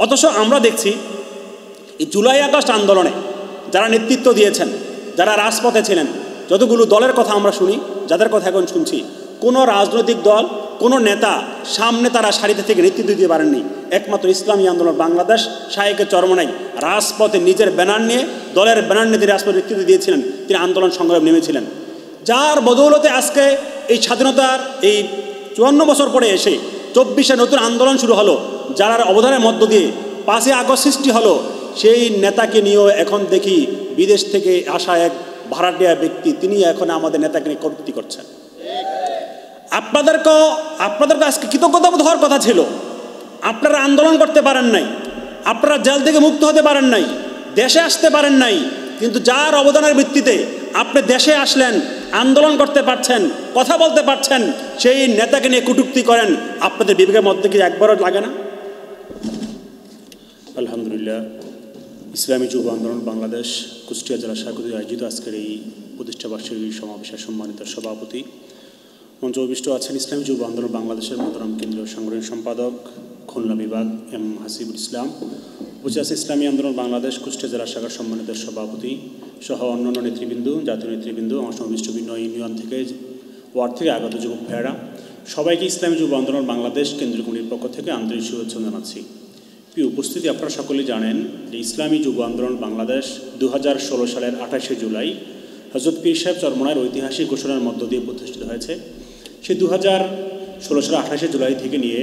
অথচ আমরা দেখছি এই জুলাই আগস্ট আন্দোলনে যারা নেতৃত্ব দিয়েছেন, যারা রাজপথে ছিলেন, যতগুলো দলের কথা আমরা শুনি, যাদের কথা এখন শুনছি, কোনো রাজনৈতিক দল, কোনো নেতা সামনে তারা সারিতে থেকে নেতৃত্ব দিতে পারেননি। একমাত্র ইসলামী আন্দোলন বাংলাদেশ শায়েকে চরমনাই রাজপথে নিজের ব্যানার নিয়ে, দলের ব্যানার নিয়ে তিনি রাজপথে নেতৃত্ব দিয়েছিলেন, তিনি আন্দোলন সংগ্রাম নেমেছিলেন। যার বদৌলতে আজকে এই স্বাধীনতার এই 54 বছর পরে এসে 24-এ নতুন আন্দোলন শুরু হলো, যার অবদানের মধ্য দিয়ে 5ই আগস্ট সৃষ্টি হলো। সেই নেতাকে নিয়েও এখন দেখি বিদেশ থেকে আসা এক ভাড়াটিয়া ব্যক্তি তিনি এখন আমাদের নেতাকে নিয়ে কটূক্তি করছেন। আপনাদেরকে আজকে কৃতজ্ঞতাবোধ হওয়ার কথা ছিল। আপনারা আন্দোলন করতে পারেন নাই, আপনারা জেল থেকে মুক্ত হতে পারেন নাই, দেশে আসতে পারেন নাই, কিন্তু যার অবদানের ভিত্তিতে আপনি দেশে আসলেন, আন্দোলন করতে পারছেন, কথা বলতে পারছেন, সেই নেতাকে নিয়ে কটূক্তি করেন। আপনাদের বিবেকের মধ্যে কি একবারও লাগে না? আলহামদুলিল্লাহ, ইসলামী যুব আন্দোলন বাংলাদেশ কুষ্টিয়া জেলা শাখা কর্তৃক আয়োজিত আজকের এই প্রতিষ্ঠাবার্ষিকী সমাবেশের সম্মানিত সভাপতি, মঞ্চে উপবিষ্ট আছেন ইসলামী যুব আন্দোলন বাংলাদেশের মোহতারাম কেন্দ্রীয় সাংগঠনিক সম্পাদক খুলনা বিভাগ এম হাসিবুল ইসলাম, উপস্থিত আছে ইসলামী আন্দোলন বাংলাদেশ কুষ্টিয়া জেলা শাখার সম্মানিত সভাপতি সহ অন্যান্য নেতৃবৃন্দ, জাতীয় নেতৃবৃন্দ, আমার সমাবিষ্ট বিভিন্ন ইউনিয়ন থেকে, ওয়ার্ড থেকে আগত যুবক ভাইয়েরা, সবাইকে ইসলামী যুব আন্দোলন বাংলাদেশ কেন্দ্রীয় কমিটির পক্ষ থেকে আন্তরিক শুভেচ্ছা জানাচ্ছি। প্রিয় উপস্থিতি, আপনারা সকলেই জানেন যে ইসলামী যুব আন্দোলন বাংলাদেশ 2016 সালের 28শে জুলাই হযরত পীর সাহেব চরমনাইয়ের ঐতিহাসিক ঘোষণার মধ্য দিয়ে প্রতিষ্ঠিত হয়েছে। সেই 2016 সালের 28শে জুলাই থেকে নিয়ে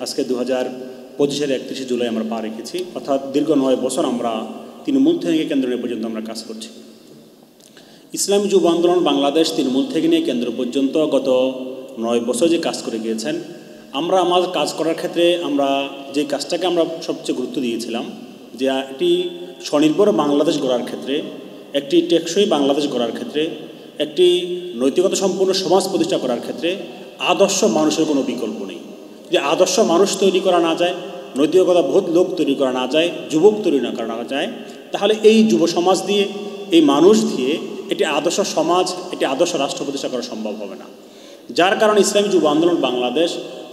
আজকে 2025-এর 31শে জুলাই আমরা পা রেখেছি, অর্থাৎ দীর্ঘ 9 বছর আমরা তৃণমূল থেকে কেন্দ্র নিয়ে পর্যন্ত আমরা কাজ করছি। ইসলামী যুব আন্দোলন বাংলাদেশ তৃণমূল থেকে নিয়ে কেন্দ্র পর্যন্ত গত 9 বছর যে কাজ করে গিয়েছেন, আমরা আমার কাজ করার ক্ষেত্রে আমরা যে কাজটাকে আমরা সবচেয়ে গুরুত্ব দিয়েছিলাম যে একটি স্বনির্ভর বাংলাদেশ গড়ার ক্ষেত্রে, একটি টেকসই বাংলাদেশ গড়ার ক্ষেত্রে, একটি নৈতিকতা সম্পূর্ণ সমাজ প্রতিষ্ঠা করার ক্ষেত্রে আদর্শ মানুষের কোনো বিকল্প নেই। যদি আদর্শ মানুষ তৈরি করা না যায়, নৈতিকতা বোধ লোক তৈরি করা না যায়, যুবক তৈরি না করা না যায়, তাহলে এই যুব সমাজ দিয়ে, এই মানুষ দিয়ে একটি আদর্শ সমাজ, একটি আদর্শ রাষ্ট্র প্রতিষ্ঠা করা সম্ভব হবে না। যার কারণে ইসলামী যুব আন্দোলন বাংলাদেশ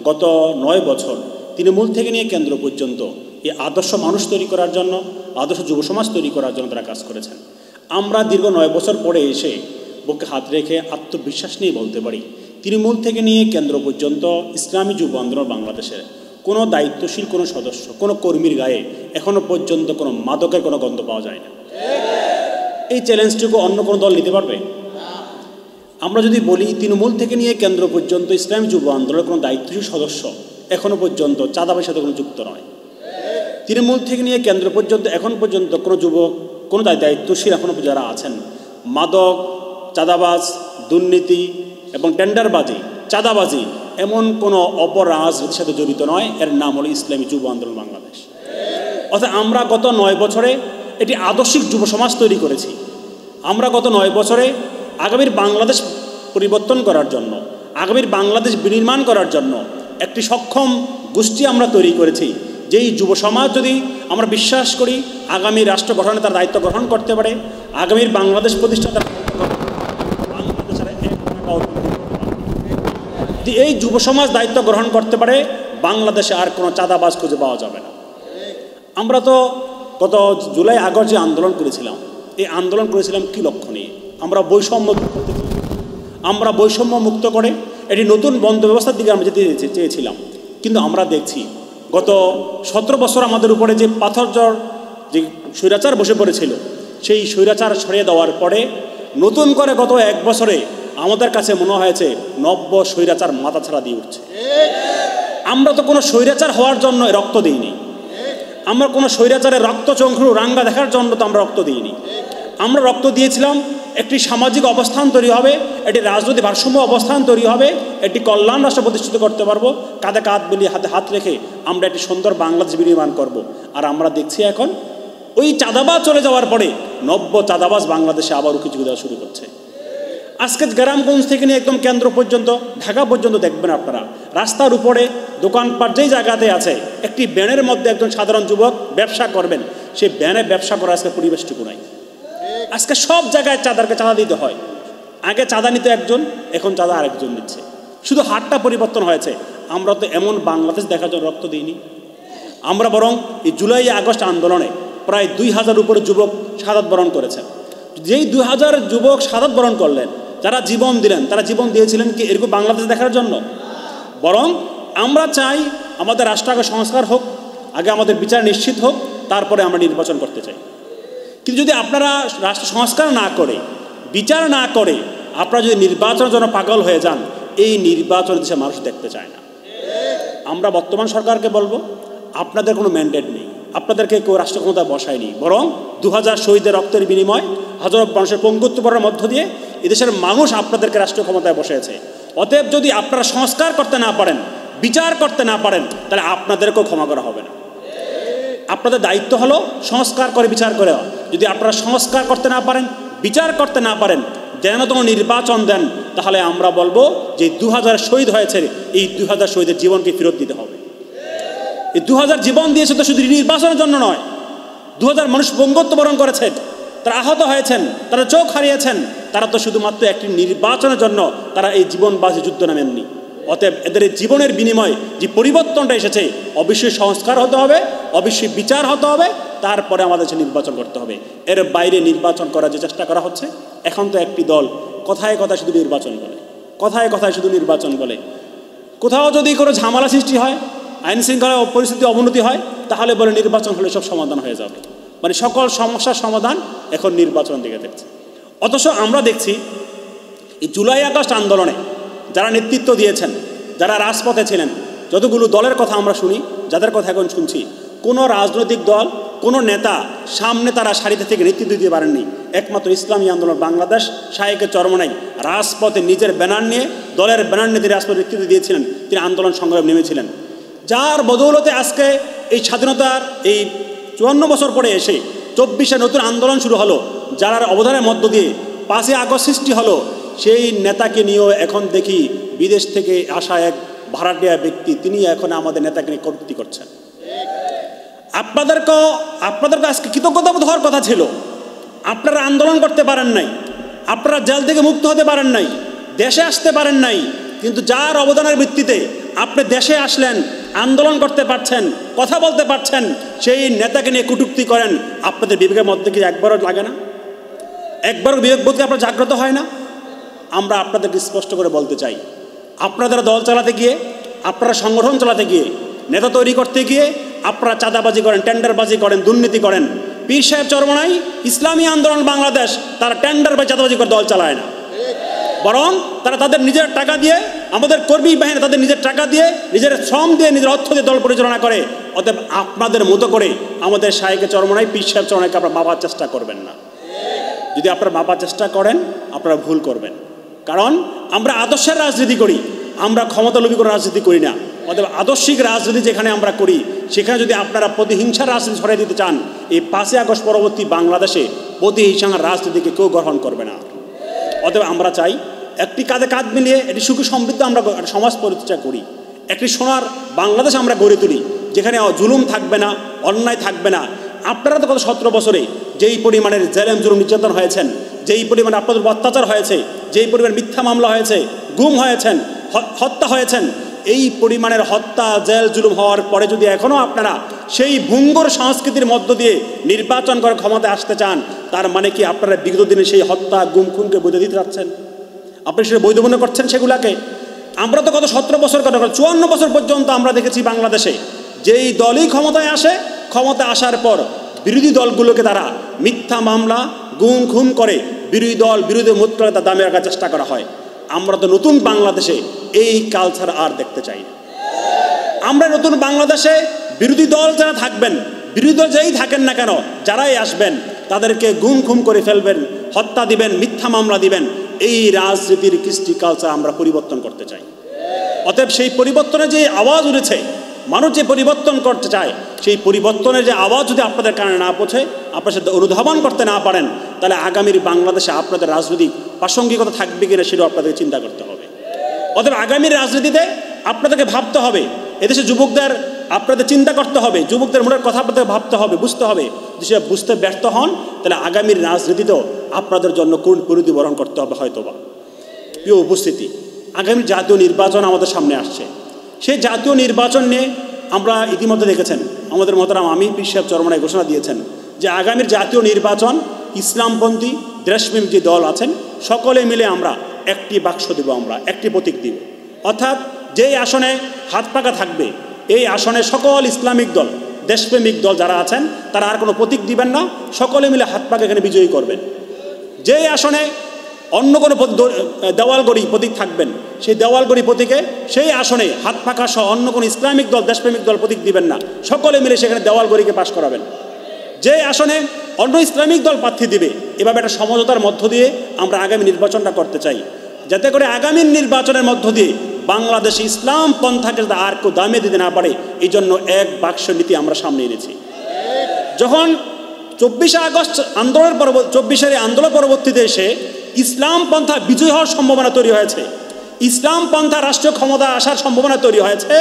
গত 9 বছর তৃণমূল থেকে নিয়ে কেন্দ্র পর্যন্ত এই আদর্শ মানুষ তৈরি করার জন্য, আদর্শ যুব সমাজ তৈরি করার জন্য তারা কাজ করেছেন। আমরা দীর্ঘ 9 বছর পরে এসে বুকে হাত রেখে আত্মবিশ্বাস নিয়ে বলতে পারি, তৃণমূল থেকে নিয়ে কেন্দ্র পর্যন্ত ইসলামী যুব আন্দোলন বাংলাদেশের কোনো দায়িত্বশীল কোনো সদস্য, কোনো কর্মীর গায়ে এখনও পর্যন্ত কোনো মাদকের কোনো গন্ধ পাওয়া যায় না। এই চ্যালেঞ্জটুকু অন্য কোনো দল নিতে পারবে? আমরা যদি বলি তৃণমূল থেকে নিয়ে কেন্দ্র পর্যন্ত ইসলামী যুব আন্দোলনের কোনো দায়িত্বশীল সদস্য এখনও পর্যন্ত চাঁদাবাজির সাথে কোনো যুক্ত নয়। তৃণমূল থেকে নিয়ে কেন্দ্র পর্যন্ত এখন পর্যন্ত কোনো যুবক, কোনো দায়িত্বশীল এখনও যারা আছেন, মাদক, চাঁদাবাজ, দুর্নীতি এবং টেন্ডারবাজি, চাঁদাবাজি এমন কোনো অপরাজনীতির সাথে জড়িত নয়। এর নাম হলো ইসলামী যুব আন্দোলন বাংলাদেশ। অর্থাৎ আমরা গত 9 বছরে এটি আদর্শিক যুব সমাজ তৈরি করেছি। আমরা গত 9 বছরে আগামীর বাংলাদেশ পরিবর্তন করার জন্য, আগামীর বাংলাদেশ বিনির্মাণ করার জন্য একটি সক্ষম গোষ্ঠী আমরা তৈরি করেছি। যেই যুব সমাজ যদি আমরা বিশ্বাস করি আগামী রাষ্ট্র গঠনে তার দায়িত্ব গ্রহণ করতে পারে, আগামীর বাংলাদেশ প্রতিষ্ঠা তার বাংলাদেশের যদি এই যুব সমাজ দায়িত্ব গ্রহণ করতে পারে, বাংলাদেশে আর কোনো চাঁদাবাজ খুঁজে পাওয়া যাবে না। আমরা তো গত জুলাই আগস্ট যে আন্দোলন করেছিলাম, এই আন্দোলন করেছিলাম কি লক্ষ্য নিয়ে? আমরা বৈষম্য করতে চাই, আমরা বৈষম্য মুক্ত করে এটি নতুন বন্ধ ব্যবস্থার দিকে আমরা যেতে চেয়েছিলাম। কিন্তু আমরা দেখছি গত 17 বছর আমাদের উপরে যে পাথরজর যে স্বৈরাচার বসে পড়েছিল, সেই স্বৈরাচার সরিয়ে দেওয়ার পরে নতুন করে গত 1 বছরে আমাদের কাছে মনে হয়েছে নব্য স্বৈরাচার মাথা ছাড়া দিয়ে উঠছে। আমরা তো কোনো স্বৈরাচার হওয়ার জন্য রক্ত দিইনি, আমরা কোনো স্বৈরাচারের রক্ত চংক্রু রাঙ্গা দেখার জন্য তো আমরা রক্ত দিইনি। আমরা রক্ত দিয়েছিলাম একটি সামাজিক অবস্থান তৈরি হবে, একটি রাজনৈতিক ভারসাম্য অবস্থান তৈরি হবে, একটি কল্যাণ রাষ্ট্র প্রতিষ্ঠিত করতে পারবো, কাঁধে কাঁধ মিলিয়ে হাতে হাত রেখে আমরা একটি সুন্দর বাংলাদেশ বিনির্মাণ করব। আর আমরা দেখছি এখন ওই চাঁদাবাজ চলে যাওয়ার পরে নব্য চাঁদাবাজ বাংলাদেশে আবার কিছু দেওয়া শুরু করছে। আজকে গ্রামগঞ্জ থেকে নিয়ে একদম কেন্দ্র পর্যন্ত, ঢাকা পর্যন্ত দেখবেন আপনারা রাস্তার উপরে দোকানপাট যেই জায়গাতে আছে, একটি ব্যানের মধ্যে একজন সাধারণ যুবক ব্যবসা করবেন, সেই ব্যানে ব্যবসা করার আজকে পরিবেশটুকু নাই। আজকে সব জায়গায় চাঁদা দিতে হয়। আগে চাঁদা নিত একজন, এখন চাঁদা আরেকজন নিচ্ছে। শুধু হাতটা পরিবর্তন হয়েছে। আমরা তো এমন বাংলাদেশ দেখার জন্য রক্ত দিইনি। আমরা বরং এই জুলাই আগস্ট আন্দোলনে প্রায় 2000 উপরে যুবক শাহাদাত বরণ করেছেন। যেই 2000 যুবক শাহাদাত বরণ করলেন, যারা জীবন দিলেন, তারা জীবন দিয়েছিলেন কি এরকম বাংলাদেশ দেখার জন্য? বরং আমরা চাই আমাদের রাষ্ট্র আগে সংস্কার হোক, আগে আমাদের বিচার নিশ্চিত হোক, তারপরে আমরা নির্বাচন করতে চাই। কিন্তু যদি আপনারা রাষ্ট্র সংস্কার না করে, বিচার না করে আপনারা যদি নির্বাচনের জন্য পাগল হয়ে যান, এই নির্বাচন দেশে মানুষ দেখতে চায় না। আমরা বর্তমান সরকারকে বলবো, আপনাদের কোনো ম্যান্ডেট নেই, আপনাদেরকে কেউ রাষ্ট্র ক্ষমতায় বসায়নি, বরং 2000 শহীদের রক্তের বিনিময়, হাজারো মানুষের পঙ্গুত্বকরণের মধ্য দিয়ে এদেশের মানুষ আপনাদেরকে রাষ্ট্র ক্ষমতায় বসিয়েছে। অতএব যদি আপনারা সংস্কার করতে না পারেন, বিচার করতে না পারেন, তাহলে আপনাদেরকেও ক্ষমা করা হবে না। আপনাদের দায়িত্ব হলো সংস্কার করে বিচার করে। যদি আপনারা সংস্কার করতে না পারেন, বিচার করতে না পারেন, যেন কোনো নির্বাচন দেন, তাহলে আমরা বলবো যে 2000 শহীদ হয়েছে, এই 2000 শহীদের জীবনকে ফেরত দিতে হবে। এই 2000 জীবন দিয়েছে তো শুধু নির্বাচনের জন্য নয়, 2000 মানুষ পঙ্গুত্ব বরণ করেছেন, তারা আহত হয়েছেন, তারা চোখ হারিয়েছেন, তারা তো শুধুমাত্র একটি নির্বাচনের জন্য তারা এই জীবনবাজি যুদ্ধ নামেননি। অতএব এদের জীবনের বিনিময়ে যে পরিবর্তনটা এসেছে, অবশ্যই সংস্কার হতে হবে, অবশ্যই বিচার হতে হবে, তারপরে আমাদের যে নির্বাচন করতে হবে। এর বাইরে নির্বাচন করার যে চেষ্টা করা হচ্ছে, এখন তো একটি দল কথায় কথায় শুধু নির্বাচন বলে, কথায় কথায় শুধু নির্বাচন বলে। কোথাও যদি কোনো ঝামেলা সৃষ্টি হয়, আইন শৃঙ্খলা পরিস্থিতি অবনতি হয়, তাহলে বলে নির্বাচন হলে সব সমাধান হয়ে যাবে। মানে সকল সমস্যার সমাধান এখন নির্বাচন দিকে দেখছে। অথচ আমরা দেখছি এই জুলাই আগস্ট আন্দোলনে যারা নেতৃত্ব দিয়েছেন, যারা রাজপথে ছিলেন, যতগুলো দলের কথা আমরা শুনি, যাদের কথা এখন শুনছি, কোনো রাজনৈতিক দল, কোনো নেতা সামনে তারা সারিতে থেকে নেতৃত্ব দিতে পারেননি। একমাত্র ইসলামী আন্দোলন বাংলাদেশ শাহেকে চরমনাই রাজপথে নিজের ব্যানার নিয়ে, দলের ব্যানার নিয়ে তিনি রাজপথে নেতৃত্ব দিয়েছিলেন, তিনি আন্দোলন সংগ্রামে নেমেছিলেন। যার বদৌলতে আজকে এই স্বাধীনতার এই 54 বছর পরে এসে 24-এ নতুন আন্দোলন শুরু হলো, যার অবদানের মধ্য দিয়ে 5ই আগস্ট সৃষ্টি হলো। সেই নেতাকে নিয়েও এখন দেখি বিদেশ থেকে আসা এক ভাড়াটিয়া ব্যক্তি, তিনি এখন আমাদের নেতাকে নিয়ে কটূক্তি করছেন। আপনাদেরকে আজকে কৃতজ্ঞতা বোধ হওয়ার কথা ছিল। আপনারা আন্দোলন করতে পারেন নাই, আপনারা জেল থেকে মুক্ত হতে পারেন নাই, দেশে আসতে পারেন নাই, কিন্তু যার অবদানের ভিত্তিতে আপনি দেশে আসলেন, আন্দোলন করতে পারছেন, কথা বলতে পারছেন, সেই নেতাকে নিয়ে কটূক্তি করেন। আপনাদের বিবেকের মধ্যে কি একবারও লাগে না? একবারও বিবেকবোধকে আপনার জাগ্রত হয় না? আমরা আপনাদেরকে স্পষ্ট করে বলতে চাই, আপনারা দল চালাতে গিয়ে, আপনারা সংগঠন চালাতে গিয়ে, নেতা তৈরি করতে গিয়ে আপনারা চাঁদাবাজি করেন, টেন্ডারবাজি করেন, দুর্নীতি করেন। পীর সাহেব চরমনাই ইসলামী আন্দোলন বাংলাদেশ তারা টেন্ডার বা চাঁদাবাজি করে দল চালায় না, বরং তারা তাদের নিজের টাকা দিয়ে, আমাদের কর্মী বাহিনী তাদের নিজের টাকা দিয়ে, নিজের শ্রম দিয়ে, নিজের অর্থ দিয়ে দল পরিচালনা করে। অতএব আপনাদের মতো করে আমাদের শাহেকে চরমনাই, পীর সাহেব চরমনাইকে আপনারা মাপার চেষ্টা করবেন না। যদি আপনারা মাপার চেষ্টা করেন, আপনারা ভুল করবেন। কারণ আমরা আদর্শের রাজনীতি করি, আমরা ক্ষমতালোভী করে রাজনীতি করি না। অতএব আদর্শিক রাজনীতি যেখানে আমরা করি, সেখানে যদি আপনারা প্রতিহিংসার রাজনীতি ছড়িয়ে দিতে চান, এই 5ই আগস্ট পরবর্তী বাংলাদেশে প্রতিহিংসার রাজনীতিকে কেউ গ্রহণ করবে না। অতএব আমরা চাই একটি কাঁধে কাঁধ মিলিয়ে একটি সুখী সমৃদ্ধ আমরা সমাজ পরিচর্যা করি, একটি সোনার বাংলাদেশ আমরা গড়ে তুলি, যেখানে জুলুম থাকবে না, অন্যায় থাকবে না। আপনারা তো গত 17 বছরে যেই পরিমাণের জেলেম জুলুম নির্যাতন হয়েছেন, যেই পরিমাণে আপনাদের অত্যাচার হয়েছে, যেই পরিমাণ মিথ্যা মামলা হয়েছে, গুম হয়েছেন, হত্যা হয়েছেন, এই পরিমাণের হত্যা, জেল জুলুম হওয়ার পরে যদি এখনও আপনারা সেই ভঙ্গুর সংস্কৃতির মধ্য দিয়ে নির্বাচন করে ক্ষমতায় আসতে চান, তার মানে কি আপনারা বিগত দিনে সেই হত্যা, গুম খুনকে বৈধ দিতে যাচ্ছেন? আপনি সেটা বৈধ মনে করছেন সেগুলাকে? আমরা তো গত 17 বছর, 54 বছর পর্যন্ত আমরা দেখেছি বাংলাদেশে যেই দলই ক্ষমতায় আসে, ক্ষমতায় আসার পর বিরোধী দলগুলোকে তারা মিথ্যা মামলা, গুম খুন করে বিরোধী মুদ্রা তার দামে রাখার চেষ্টা করা হয়। আমরা তো নতুন বাংলাদেশে এই কালচার আর দেখতে চাই না। আমরা নতুন বাংলাদেশে বিরোধী দল যারা থাকবেন, বিরোধী দল যেই থাকেন না কেন, যারাই আসবেন তাদেরকে গুম খুম করে ফেলবেন, হত্যা দিবেন, মিথ্যা মামলা দিবেন। এই রাজনীতির কৃষ্টি কালচার আমরা পরিবর্তন করতে চাই। অতএব সেই পরিবর্তনের যে আওয়াজ উঠেছে, মানুষ যে পরিবর্তন করতে চায়, সেই পরিবর্তনের যে আওয়াজ যদি আপনাদের কানে না পৌঁছে, আপনারা সেটা অনুধাবন করতে না পারেন, তাহলে আগামীর বাংলাদেশে আপনাদের রাজনৈতিক প্রাসঙ্গিকতা থাকবে কিনা সেটাও আপনাদেরকে চিন্তা করতে হবে। অতএব আগামীর রাজনীতিতে আপনাদেরকে ভাবতে হবে, এদেশে যুবকদের আপনাদের চিন্তা করতে হবে, যুবকদের মনের কথা আপনাদের ভাবতে হবে, বুঝতে হবে। যদি সেটা বুঝতে ব্যর্থ হন, তাহলে আগামীর রাজনীতিতেও আপনাদের জন্য কোন পরিণতি বরণ করতে হবে হয়তোবা। প্রিয় উপস্থিতি, আগামী জাতীয় নির্বাচন আমাদের সামনে আসছে। সেই জাতীয় নির্বাচন নিয়ে আমরা ইতিমধ্যে দেখেছেন আমাদের মহতারাম আমির পীর সাহেব চরমনায় ঘোষণা দিয়েছেন যে আগামীর জাতীয় নির্বাচন ইসলামপন্থী দেশপ্রেমিক যে দল আছেন সকলে মিলে আমরা একটি বাক্স দেব, আমরা একটি প্রতীক দিব। অর্থাৎ যেই আসনে হাত পাকা থাকবে এই আসনে সকল ইসলামিক দল দেশপ্রেমিক দল যারা আছেন তারা আর কোনো প্রতীক দিবেন না, সকলে মিলে হাত পাকা এখানে বিজয়ী করবেন। যেই আসনে অন্য কোনো দেওয়ালগড়ি প্রতীক থাকবেন সেই দেওয়ালগড়ি প্রতীকে সেই আসনে হাত পাকা সহ অন্য কোনো ইসলামিক দল দেশপ্রেমিক দল প্রতীক দিবেন না, সকলে মিলে সেখানে দেওয়ালগড়িকে পাশ করাবেন। যে আসনে অন্য ইসলামিক দল প্রার্থী দিবে, এভাবে একটা সমঝোতার মধ্য দিয়ে আমরা আগামী নির্বাচনটা করতে চাই, যাতে করে আগামী নির্বাচনের মধ্য দিয়ে বাংলাদেশে ইসলাম পন্থাকে যাতে আর কেউ দামে দিতে না পারে, এই জন্য এক বাক্স নীতি আমরা সামনে এনেছি। যখন 24 আগস্ট আন্দোলনের 24-এর আন্দোলন পরবর্তীতে এসে ইসলাম পন্থা বিজয় হওয়ার সম্ভাবনা তৈরি হয়েছে, ইসলাম পন্থা রাষ্ট্রীয় ক্ষমতা আসার সম্ভাবনা তৈরি হয়েছে,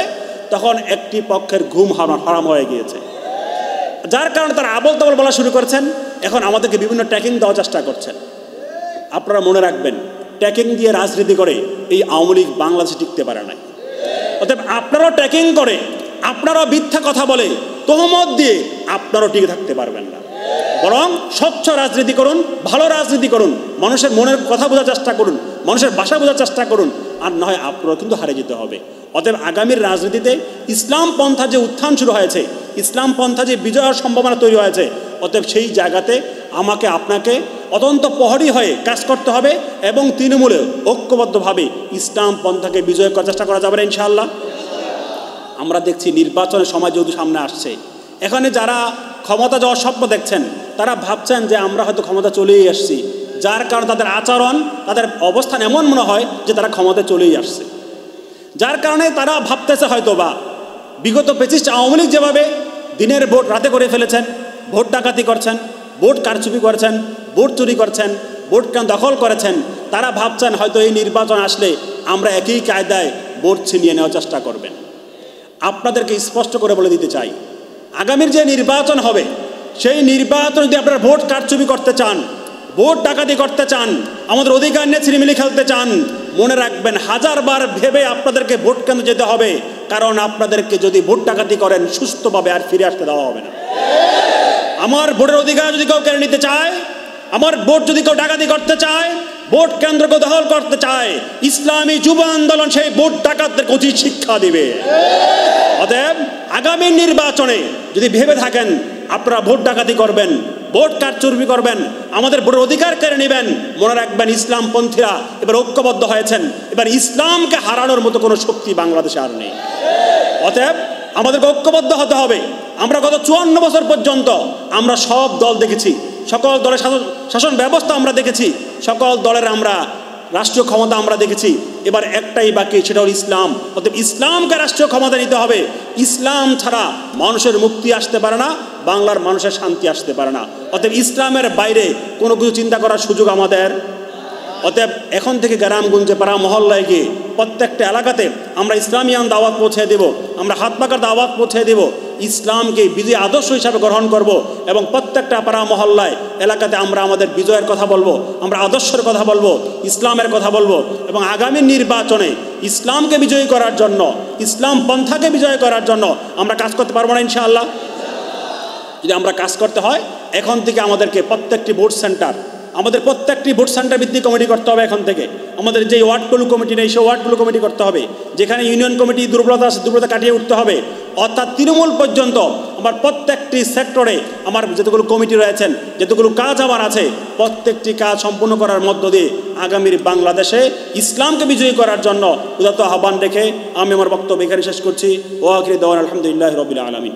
তখন একটি পক্ষের ঘুম হারাম হয়ে গিয়েছে, যার কারণে তারা আবল তাবল বলা শুরু করেছেন। এখন আমাদেরকে বিভিন্ন ট্যাকিং দেওয়ার চেষ্টা করছেন। আপনারা মনে রাখবেন, ট্যাকিং দিয়ে রাজনীতি করে এই আওয়ামী লীগ বাংলাদেশে টিকতে পারে না। অতএব আপনারাও ট্যাকিং করে, আপনারাও মিথ্যা কথা বলে, তহমত দিয়ে আপনারাও টিকে থাকতে পারবেন না। বরং স্বচ্ছ রাজনীতি করুন, ভালো রাজনীতি করুন, মানুষের মনের কথা বোঝার চেষ্টা করুন, মানুষের ভাষা বোঝার চেষ্টা করুন, আর না হয় আপনারাও কিন্তু হারিয়ে যেতে হবে। অতএব আগামীর রাজনীতিতে ইসলাম পন্থা যে উত্থান শুরু হয়েছে, ইসলাম পন্থা যে বিজয়ের সম্ভাবনা তৈরি হয়েছে, অতএব সেই জায়গাতে আমাকে আপনাকে অত্যন্ত প্রহরী হয়ে কাজ করতে হবে এবং তৃণমূলে ঐক্যবদ্ধভাবে ইসলাম পন্থাকে বিজয় করার চেষ্টা করা যাবে ইনশাআল্লাহ। আমরা দেখছি নির্বাচনের সময় যেহেতু সামনে আসছে, এখানে যারা ক্ষমতা যাওয়ার স্বপ্ন দেখছেন তারা ভাবছেন যে আমরা হয়তো ক্ষমতা চলেই আসছি, যার কারণে তাদের আচরণ তাদের অবস্থান এমন মনে হয় যে তারা ক্ষমতায় চলেই আসছে, যার কারণে তারা ভাবতেছে হয়তো বা বিগত 25 আওয়ামী লীগ যেভাবে দিনের ভোট রাতে করে ফেলেছেন, ভোট ডাকাতি করছেন, ভোট কারচুপি করছেন, ভোট চুরি করছেন, ভোট দখল করেছেন, তারা ভাবছেন হয়তো এই নির্বাচন আসলে আমরা একই কায়দায় ভোট ছিনিয়ে নেওয়ার চেষ্টা করবেন। আপনাদেরকে স্পষ্ট করে বলে দিতে চাই, আগামীর যে নির্বাচন হবে সেই নির্বাচন যদি আপনারা ভোট কারচুপি করতে চান, ভোট ডাকাতি করতে চান, আমাদের অধিকার নিয়ে ছিনিমিনি খেলতে চান, মনে রাখবেন 1000 বার ভেবে আপনাদেরকে ভোট কেন্দ্রে যেতে হবে, কারণ আপনাদেরকে যদি ভোট ডাকাতি করেন সুস্থভাবে আর ফিরে আসতে দেওয়া হবে না। আমার ভোটের অধিকার যদি কেউ কেড়ে নিতে চায়, আমার ভোট যদি কেউ ডাকাতি করতে চায়, ভোট কেন্দ্রকে দখল করতে চায়, ইসলামী যুব আন্দোলন সেই ভোট ডাকাতদেরকে উচিত শিক্ষা দিবে। অতএব আগামী নির্বাচনে যদি ভেবে থাকেন আপনারা ভোট ডাকাতি করবেন, ভোট কারচুপি করবেন, আমাদের ভোটের অধিকার কেড়ে নেবেন, মনে রাখবেন ইসলামপন্থীরা এবার ঐক্যবদ্ধ হয়েছেন, এবার ইসলামকে হারানোর মতো কোনো শক্তি বাংলাদেশে আর নেই। অতএব আমাদেরকে ঐক্যবদ্ধ হতে হবে। আমরা গত 54 বছর পর্যন্ত আমরা সব দল দেখেছি, সকল দলের শাসন ব্যবস্থা আমরা দেখেছি, সকল দলের আমরা রাষ্ট্রীয় ক্ষমতা আমরা দেখেছি, এবার একটাই বাকি, সেটা হল ইসলাম। অতএব ইসলামকে রাষ্ট্রীয় ক্ষমতা নিতে হবে। ইসলাম ছাড়া মানুষের মুক্তি আসতে পারে না, বাংলার মানুষের শান্তি আসতে পারে না। অতএব ইসলামের বাইরে কোনো কিছু চিন্তা করার সুযোগ আমাদের। অতএব এখন থেকে গ্রামগঞ্জে পাড়া মহল্লায় গিয়ে প্রত্যেকটা এলাকাতে আমরা ইসলামিয়ান দাওয়াত পৌঁছে দেব, আমরা হাত পাকার দাওয়াত পৌঁছে দেব, ইসলামকে বিজয় আদর্শ হিসাবে গ্রহণ করব এবং প্রত্যেকটা পাড়া মহল্লায় এলাকাতে আমরা আমাদের বিজয়ের কথা বলবো, আমরা আদর্শের কথা বলবো, ইসলামের কথা বলবো এবং আগামী নির্বাচনে ইসলামকে বিজয়ী করার জন্য, ইসলাম পন্থাকে বিজয় করার জন্য আমরা কাজ করতে পারবো না ইনশাআল্লাহ। যদি আমরা কাজ করতে হয় এখন থেকে আমাদেরকে প্রত্যেকটি ভোট সেন্টার, আমাদের প্রত্যেকটি ভোট সেন্টার ভিত্তিক কমিটি করতে হবে। এখন থেকে আমাদের যে ওয়ার্ডগুলো কমিটি নেই সেই ওয়ার্ডগুলো কমিটি করতে হবে। যেখানে ইউনিয়ন কমিটি দুর্বলতা আছে দুর্বলতা কাটিয়ে উঠতে হবে। অর্থাৎ তৃণমূল পর্যন্ত আমার প্রত্যেকটি সেক্টরে আমার যতগুলো কমিটি রয়েছেন, যতগুলো কাজ আমার আছে, প্রত্যেকটি কাজ সম্পূর্ণ করার মধ্য দিয়ে আগামীর বাংলাদেশে ইসলামকে বিজয়ী করার জন্য উদাত্ত আহ্বান রেখে আমি আমার বক্তব্য এখানে শেষ করছি। ওয়া আখিরু দাওয়ানা আলহামদুলিল্লাহি রাব্বিল আলামিন।